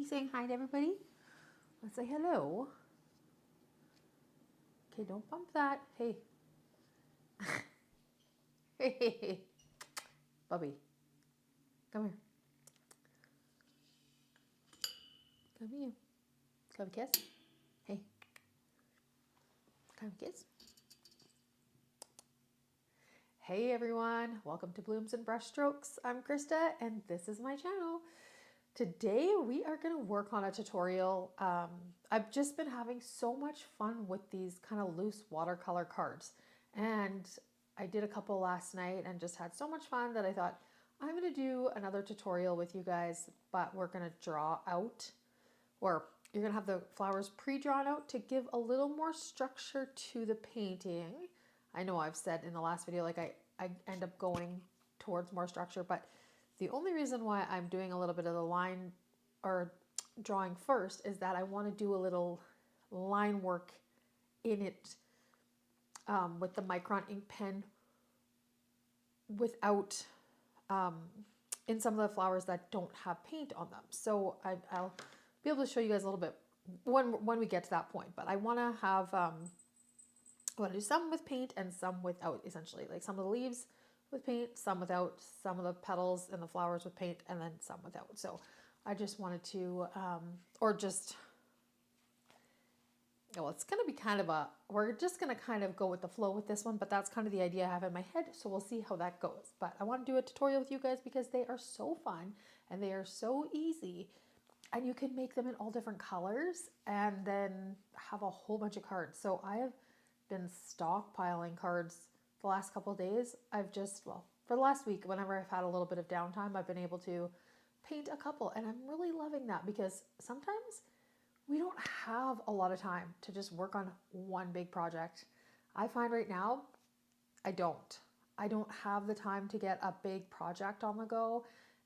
saying hi to everybody? Let's say hello. Okay, don't bump that. Hey. Hey. Bubby. Come here. Come here. Come kiss. Hey. Come kiss. Hey everyone, welcome to Blooms and Brushstrokes. I'm Krista and this is my channel. Today we are going to work on a tutorial. I've just been having so much fun with these kind of loose watercolor cards, and I did a couple last night and just had so much fun that I thought I'm going to do another tutorial with you guys, but we're going to draw out, or you're going to have the flowers pre-drawn out to give a little more structure to the painting. I know I've said in the last video like I end up going towards more structure, but the only reason why I'm doing a little bit of the line or drawing first is that I want to do a little line work in it with the Micron ink pen without in some of the flowers that don't have paint on them. So I'll be able to show you guys a little bit when we get to that point, but I want to have I want to do some with paint and some without, essentially, like some of the leaves with paint, some without, some of the petals and the flowers with paint, and then some without. So I just wanted to, well, it's going to be kind of we're just going to kind of go with the flow with this one, but that's kind of the idea I have in my head. So we'll see how that goes. But I want to do a tutorial with you guys because they are so fun and they are so easy, and you can make them in all different colors and then have a whole bunch of cards. So I have been stockpiling cards the last couple of days. I've just, well, for the last week, whenever I've had a little bit of downtime, I've been able to paint a couple, and I'm really loving that because sometimes we don't have a lot of time to just work on one big project. I find right now I don't have the time to get a big project on the go,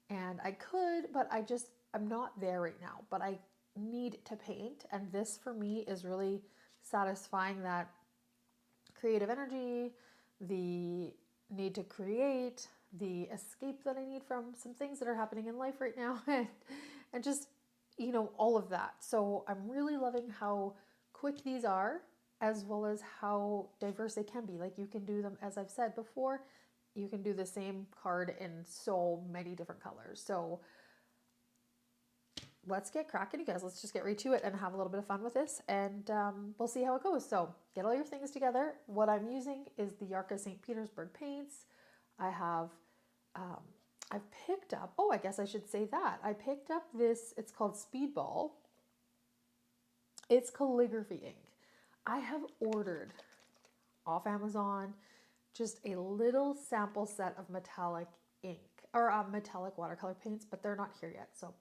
and I could, but I'm not there right now. But I need to paint, and this for me is really satisfying, that creative energy, the need to create, the escape that I need from some things that are happening in life right now, and just, you know, all of that. So I'm really loving how quick these are, as well as how diverse they can be. Like, you can do them, as I've said before, you can do the same card in so many different colors. So let's get cracking, you guys. Let's just get right to it and have a little bit of fun with this, and we'll see how it goes. So get all your things together. What I'm using is the Yarka St. Petersburg paints. I have, I've picked up, oh, I guess I should say that. I picked up this, it's called Speedball. It's calligraphy ink. I have ordered off Amazon just a little sample set of metallic ink, or metallic watercolor paints, but they're not here yet. So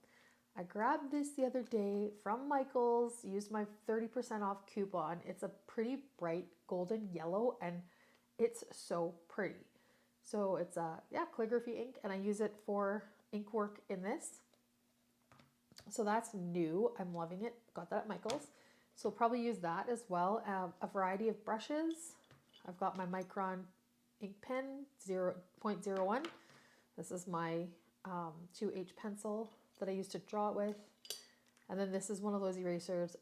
I grabbed this the other day from Michael's, used my 30% off coupon. It's a pretty bright golden yellow, and it's so pretty. So it's calligraphy ink, and I use it for ink work in this. So that's new. I'm loving it. Got that at Michael's. So I'll probably use that as well. A variety of brushes. I've got my Micron ink pen 0.01. This is my 2H pencil that I used to draw it with. And then this is one of those erasers.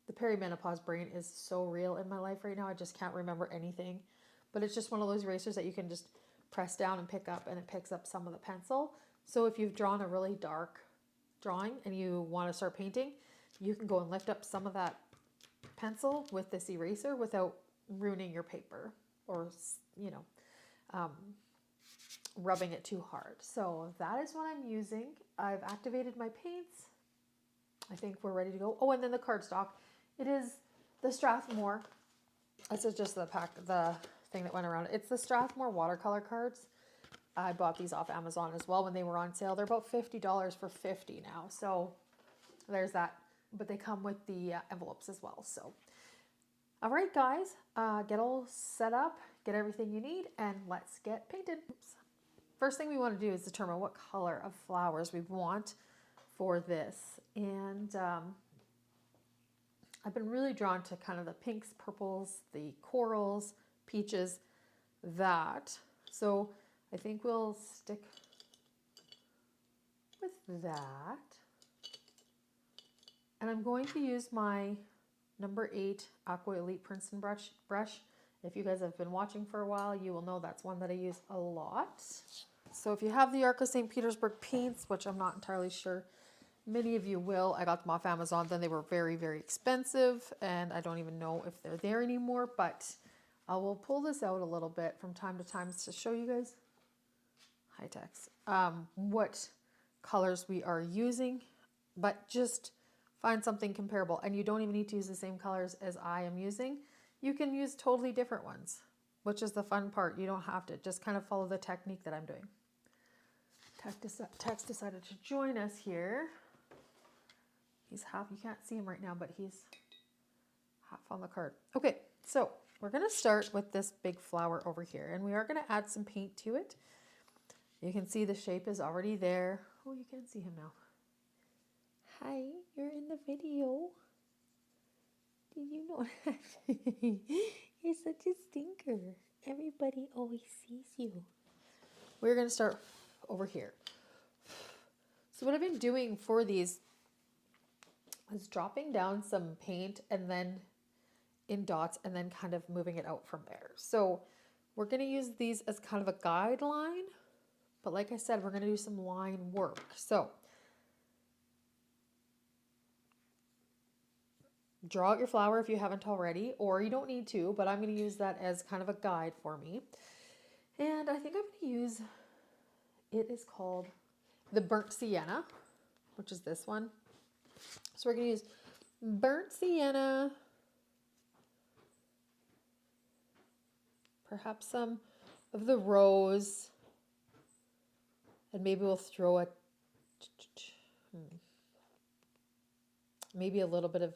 The perimenopause brain is so real in my life right now. I just can't remember anything. But it's just one of those erasers that you can just press down and pick up, and it picks up some of the pencil. So if you've drawn a really dark drawing and you want to start painting, you can go and lift up some of that pencil with this eraser without ruining your paper, or, you know, rubbing it too hard. So that is what I'm using. I've activated my paints. I think we're ready to go. Oh, and then the cardstock. It is the Strathmore. This is just the thing that went around. It's the Strathmore watercolor cards. I bought these off Amazon as well when they were on sale. They're about $50 for 50 now. So there's that. But they come with the envelopes as well. So, all right, guys, get all set up, get everything you need, and let's get painted. Oops. First thing we want to do is determine what color of flowers we want for this. And I've been really drawn to kind of the pinks, purples, the corals, peaches, that. So I think we'll stick with that. And I'm going to use my number 8 Aqua Elite Princeton brush. If you guys have been watching for a while, you will know that's one that I use a lot. So if you have the Yarka St. Petersburg paints, which I'm not entirely sure many of you will, I got them off Amazon, then they were very, very expensive, and I don't even know if they're there anymore, but I will pull this out a little bit from time to time to show you guys, hi Tex, what colors we are using, but just find something comparable. And you don't even need to use the same colors as I am using. You can use totally different ones, which is the fun part. You don't have to, just kind of follow the technique that I'm doing. Tex decided to join us here. He's half, you can't see him right now, but he's half on the card. Okay, so we're gonna start with this big flower over here, and we are gonna add some paint to it. You can see the shape is already there. Oh, you can't see him now. Hi, you're in the video. Did you know that? You're such a stinker. Everybody always sees you. We're going to start over here. So what I've been doing for these is dropping down some paint and then in dots and then kind of moving it out from there. So we're going to use these as kind of a guideline, but like I said, we're going to do some line work. So draw out your flower if you haven't already, or you don't need to, but I'm going to use that as kind of a guide for me. And I think I'm going to use, it is called the Burnt Sienna, which is this one. So we're going to use Burnt Sienna, perhaps some of the rose, and maybe we'll throw maybe a little bit of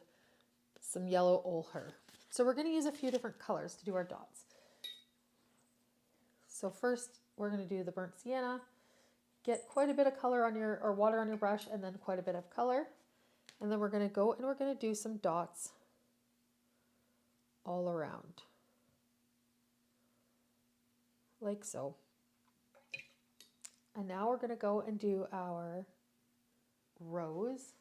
some yellow ochre. So we're going to use a few different colors to do our dots. So first we're going to do the Burnt Sienna. Get quite a bit of color on your, or water on your brush, and then quite a bit of color. And then we're going to go and we're going to do some dots all around. Like so. And now we're going to go and do our rose.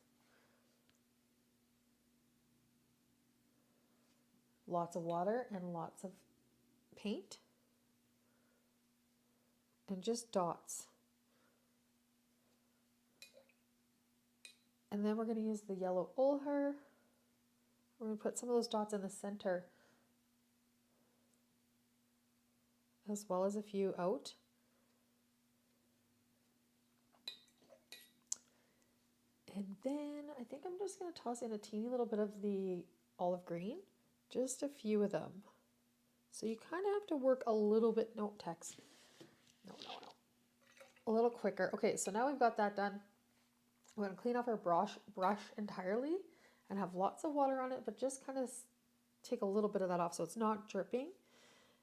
Lots of water and lots of paint. And just dots. And then we're going to use the yellow ochre. We're going to put some of those dots in the center, as well as a few out. And then I think I'm just going to toss in a teeny little bit of the olive green. Just a few of them. So you kind of have to work a little bit, no, Tex. No. A little quicker. Okay, so now we've got that done. We're going to clean off our brush entirely and have lots of water on it, but just kind of take a little bit of that off so it's not dripping.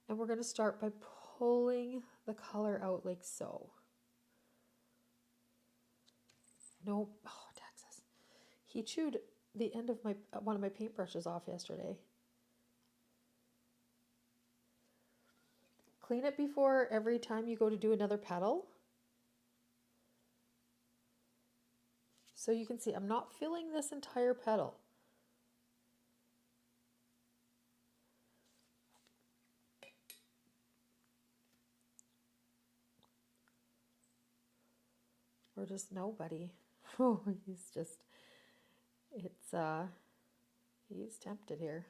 And we're going to start by pulling the color out like so. Nope. Oh, Texas. He chewed the end of one of my paintbrushes off yesterday. Clean it before every time you go to do another petal. So you can see I'm not filling this entire petal. Or just nobody. Oh, he's tempted here.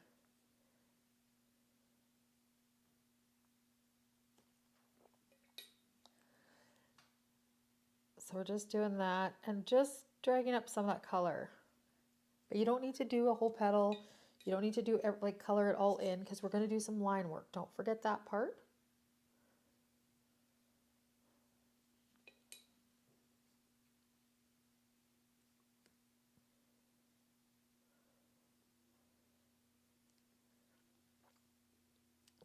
So we're just doing that and just dragging up some of that color. But you don't need to do a whole petal. You don't need to do like color it all in because we're going to do some line work. Don't forget that part.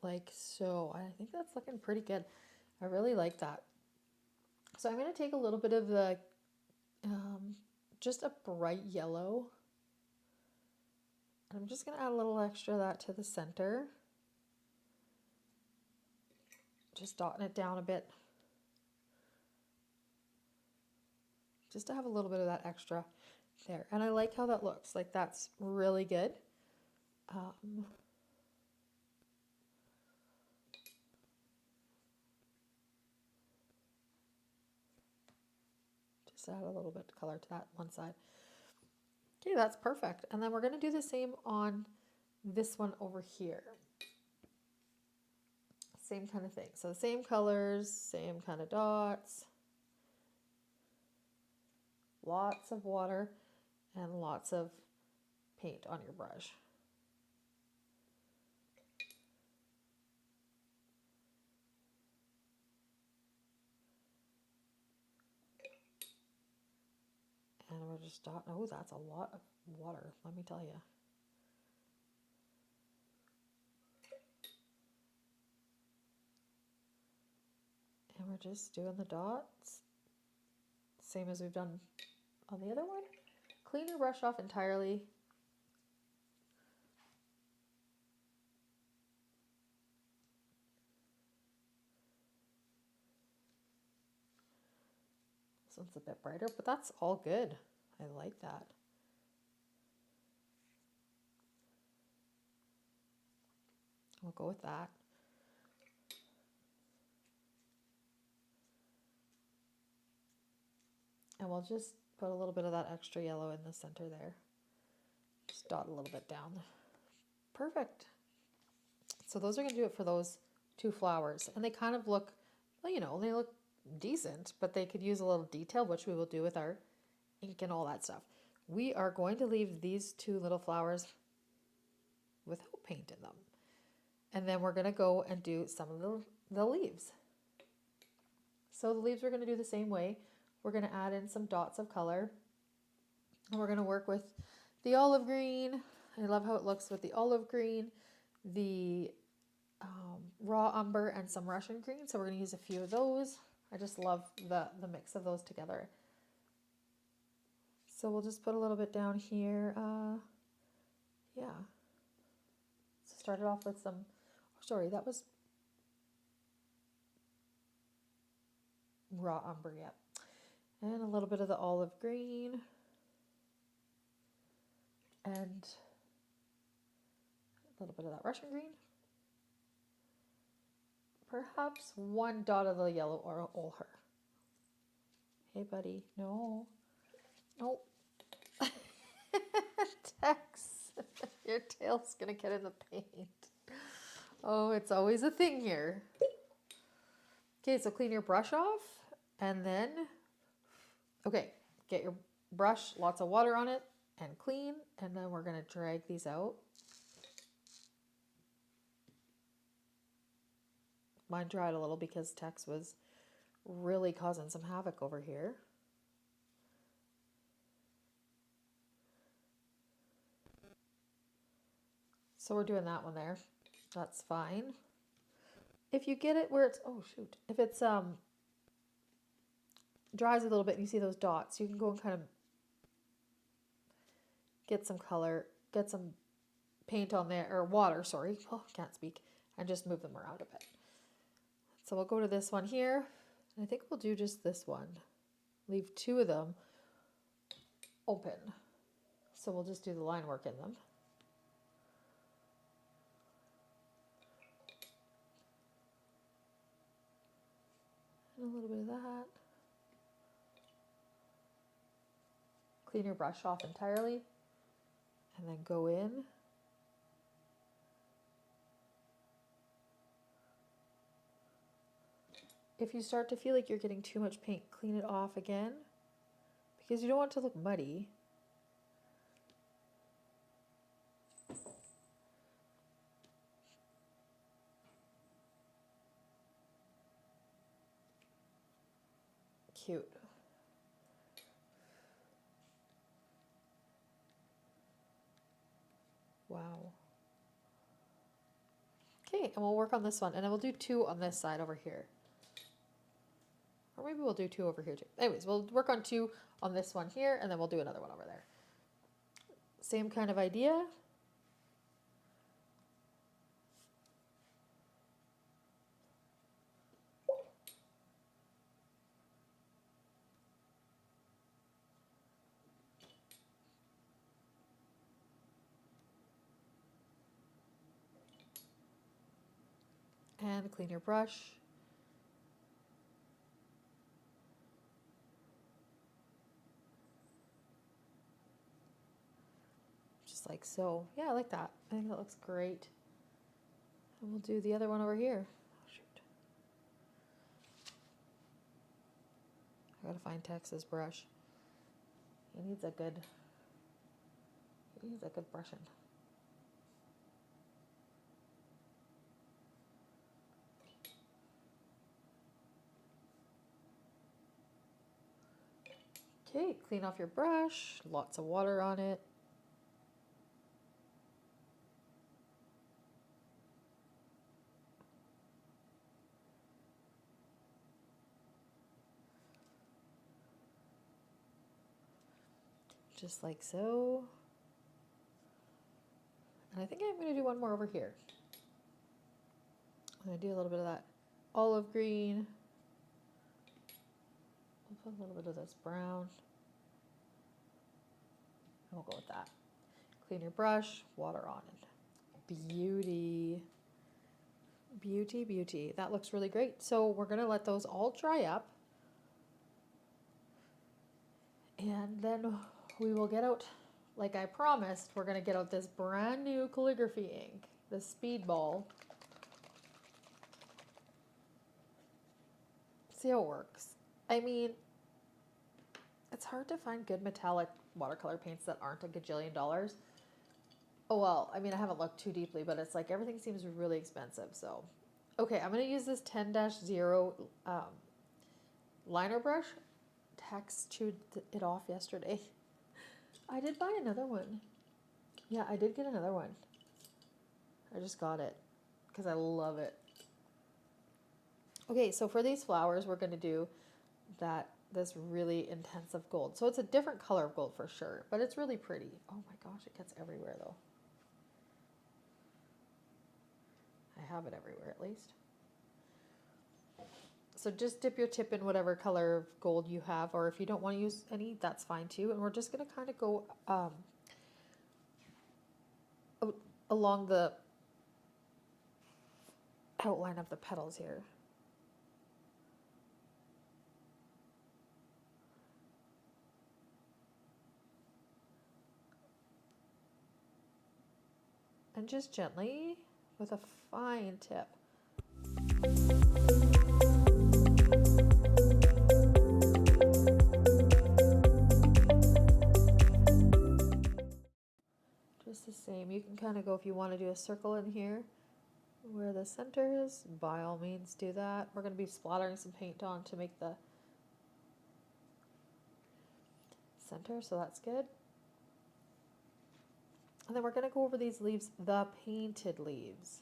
Like so. I think that's looking pretty good. I really like that. So I'm going to take a little bit of the, just a bright yellow. And I'm just going to add a little extra of that to the center. Just dotting it down a bit. just to have a little bit of that extra there. And I like how that looks. Like that's really good. Just add a little bit of color to that one side. Okay, that's perfect. And then we're going to do the same on this one over here. Same kind of thing. So the same colors, same kind of dots. Lots of water and lots of paint on your brush. And we're just dot. Oh, that's a lot of water, let me tell you. And we're just doing the dots, same as we've done on the other one. Clean your brush off entirely. This one's a bit brighter, but that's all good. I like that. We'll go with that. And we'll just put a little bit of that extra yellow in the center there. Just dot a little bit down. Perfect. So those are going to do it for those two flowers. And they kind of look, well, you know, they look decent, but they could use a little detail, which we will do with our ink and all that stuff. We are going to leave these two little flowers without paint in them. And then we're going to go and do some of the leaves. So the leaves we're going to do the same way. We're going to add in some dots of color. And we're going to work with the olive green. I love how it looks with the olive green, the raw umber, and some Russian green. So we're going to use a few of those. I just love the mix of those together. So we'll just put a little bit down here. Yeah. So start it off with some, oh, sorry, that was raw umber, yeah. And a little bit of the olive green. And a little bit of that Russian green. Perhaps one dot of the yellow or ochre. Hey, buddy. No. Nope. Tex, your tail's going to get in the paint. Oh, it's always a thing here. Okay, so clean your brush off. And then, okay, get your brush, lots of water on it, and clean. And then we're going to drag these out. Mine dried a little because Tex was really causing some havoc over here. So we're doing that one there. That's fine. If you get it where it's, oh shoot, if it's dries a little bit and you see those dots, you can go and kind of get some color, get some paint on there, or water, sorry, oh, can't speak, and just move them around a bit. So we'll go to this one here. I think we'll do just this one. Leave two of them open. So we'll just do the line work in them. And a little bit of that. Clean your brush off entirely. And then go in. If you start to feel like you're getting too much paint, clean it off again, because you don't want it to look muddy. Cute. Wow. Okay, and we'll work on this one, and then we'll do two on this side over here. Or maybe we'll do two over here too. Anyways, we'll work on two on this one here, and then we'll do another one over there. Same kind of idea. And clean your brush. Just like so. Yeah, I like that. I think that looks great. And we'll do the other one over here. Oh, shoot. I gotta find Tex's brush. He needs a good brushing. Okay, clean off your brush. Lots of water on it. Just like so. And I think I'm going to do one more over here. I'm going to do a little bit of that olive green. We'll put a little bit of this brown. And we'll go with that. Clean your brush, water on it. Beauty. Beauty, beauty. That looks really great. So we're going to let those all dry up. And then we will get out, like I promised, we're going to get out this brand new calligraphy ink, the Speedball. See how it works. I mean, it's hard to find good metallic watercolor paints that aren't a gajillion dollars. Oh, well, I mean, I haven't looked too deeply, but it's like everything seems really expensive. So, okay, I'm going to use this 10-0 liner brush. Tex chewed it off yesterday. I did buy another one. Yeah, I did get another one. I just got it because I love it. Okay, so for these flowers, we're going to do this really intensive gold. So it's a different color of gold for sure, but it's really pretty. Oh my gosh, it gets everywhere though. I have it everywhere at least. So just dip your tip in whatever color of gold you have, or if you don't want to use any, that's fine too. And we're just going to kind of go along the outline of the petals here. And just gently with a fine tip. Just the same. You can kind of go, if you want to do a circle in here where the center is, by all means do that. We're going to be splattering some paint on to make the center, so that's good. And then we're going to go over these leaves, the painted leaves.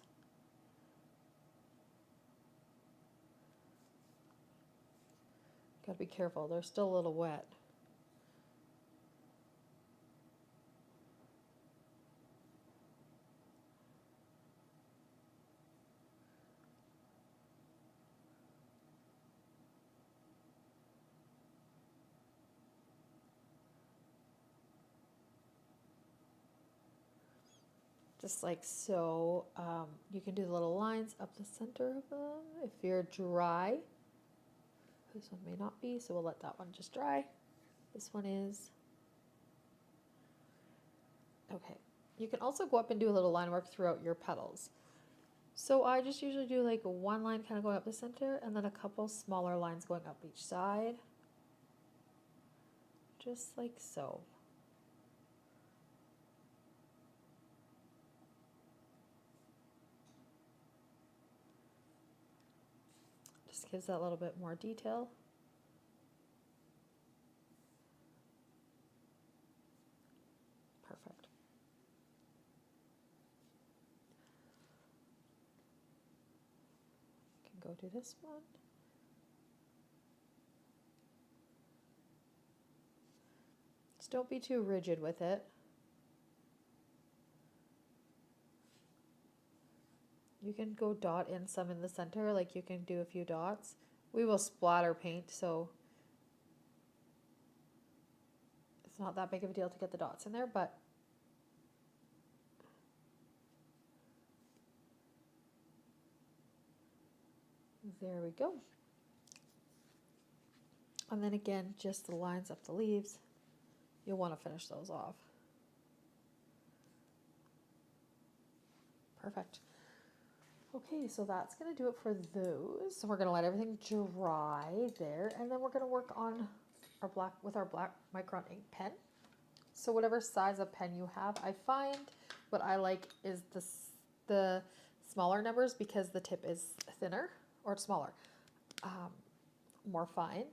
Gotta be careful, they're still a little wet. Just like so. You can do the little lines up the center of them if you're dry. This one may not be, so we'll let that one just dry. This one is. Okay. You can also go up and do a little line work throughout your petals. So I just usually do like one line kind of going up the center and then a couple smaller lines going up each side. Just like so. Just gives that little bit more detail. Perfect. Can go do this one. Just don't be too rigid with it. You can go dot in some in the center, like you can do a few dots. We will splatter paint, so it's not that big of a deal to get the dots in there, but There we go. And then again, just the lines up the leaves. You'll want to finish those off. Perfect. Okay, so that's going to do it for those. So we're going to let everything dry there, and then we're going to work on our black Micron ink pen. So whatever size of pen you have, I find what I like is the smaller numbers because the tip is thinner or smaller, more fine.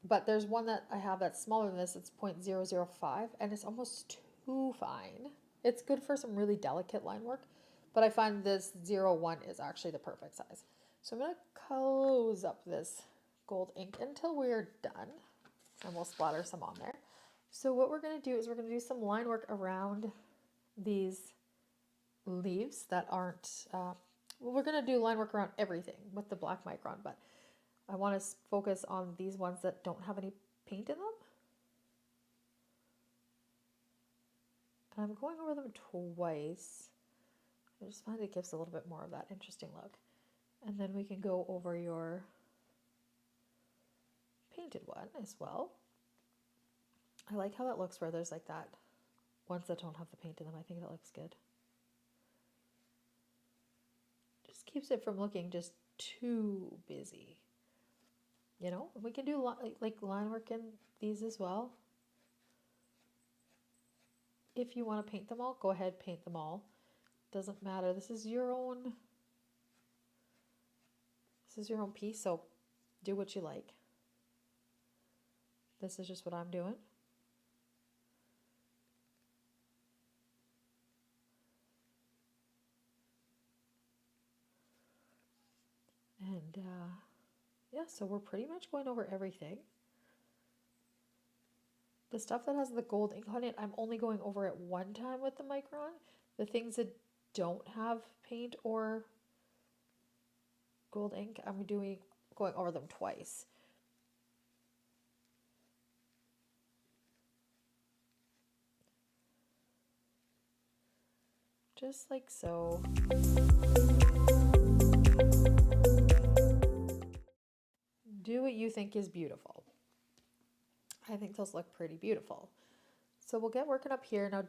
But there's one that I have that's smaller than this. It's 0.005 and it's almost too fine. It's good for some really delicate line work, but I find this 01 is actually the perfect size. So I'm going to close up this gold ink until we're done, and we'll splatter some on there. So what we're going to do is we're going to do some line work around these leaves that aren't, well, we're going to do line work around everything with the black Micron, but I want to focus on these ones that don't have any paint in them. And I'm going over them twice. I just find it gives a little bit more of that interesting look. And then we can go over your painted one as well. I like how that looks where there's like that, ones that don't have the paint in them. I think that looks good. Just keeps it from looking just too busy. You know, we can do like line work in these as well. If you want to paint them all, go ahead, paint them all. Doesn't matter. This is your own piece, so do what you like. This is just what I'm doing. And yeah, so we're pretty much going over everything. The stuff that has the gold ink on it, I'm only going over it one time with the Micron. The things that don't have paint or gold ink, I'm going over them twice. Just like so. Do what you think is beautiful. I think those look pretty beautiful. So we'll get working up here. Now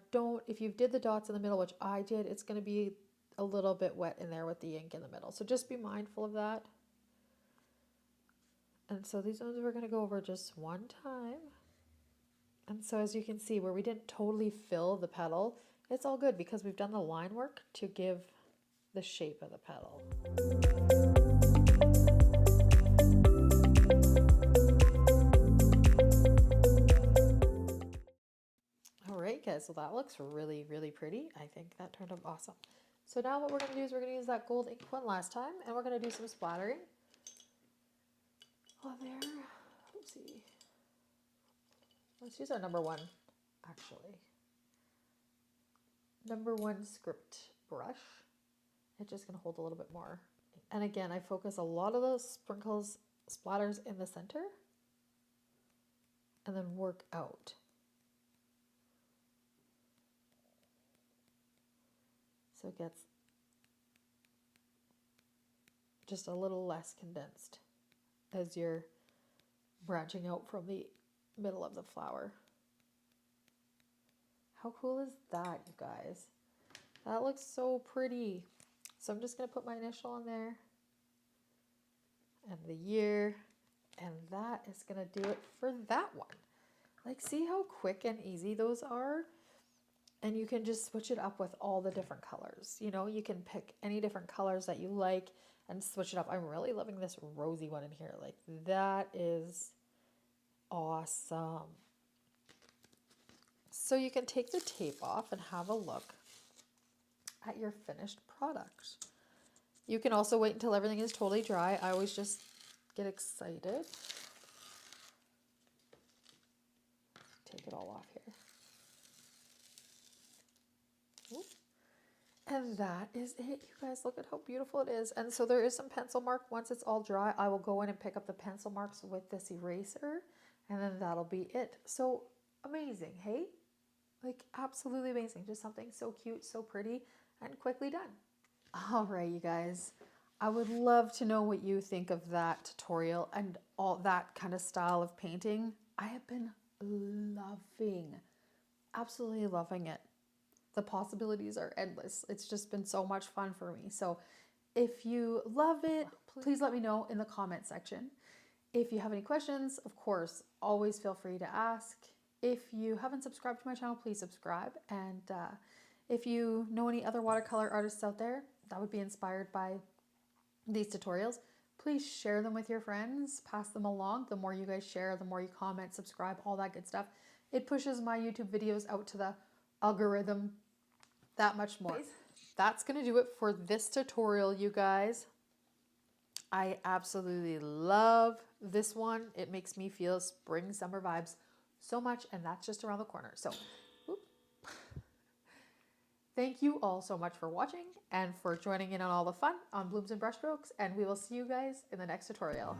if you did the dots in the middle, which I did, it's going to be a little bit wet in there with the ink in the middle. So just be mindful of that. And so these ones we're going to go over just one time. And so as you can see, where we didn't totally fill the petal, it's all good because we've done the line work to give the shape of the petal. Alright guys, so that looks really, really pretty. I think that turned out awesome. So now what we're going to do is we're going to use that gold ink one last time, and we're going to do some splattering on there. Oopsie. Let's use our number one, actually. Number one script brush. It's just going to hold a little bit more. And again, I focus a lot of those sprinkles, splatters in the center, and then work out. So it gets just a little less condensed as you're branching out from the middle of the flower. How cool is that, you guys? That looks so pretty. So I'm just going to put my initial on there and the year, and that is going to do it for that one. Like, see how quick and easy those are? And you can just switch it up with all the different colors. You know, you can pick any different colors that you like and switch it up. I'm really loving this rosy one in here. Like, that is awesome. So you can take the tape off and have a look at your finished product. You can also wait until everything is totally dry. I always just get excited. Take it all off here. And that is it, you guys. Look at how beautiful it is. And so there is some pencil mark. Once it's all dry, I will go in and pick up the pencil marks with this eraser, and then that'll be it. So amazing, hey? Like, absolutely amazing. Just something so cute, so pretty, and quickly done. All right, you guys. I would love to know what you think of that tutorial and all that kind of style of painting. I have been loving, absolutely loving it. The possibilities are endless. It's just been so much fun for me. So if you love it, please let me know in the comment section. If you have any questions, of course, always feel free to ask. If you haven't subscribed to my channel, please subscribe. And if you know any other watercolor artists out there that would be inspired by these tutorials, please share them with your friends, pass them along. The more you guys share, the more you comment, subscribe, all that good stuff. It pushes my YouTube videos out to the algorithm that much more. That's going to do it for this tutorial, you guys. I absolutely love this one. It makes me feel spring, summer vibes so much, and that's just around the corner. So, whoop. Thank you all so much for watching and for joining in on all the fun on Blooms and Brushstrokes, and we will see you guys in the next tutorial.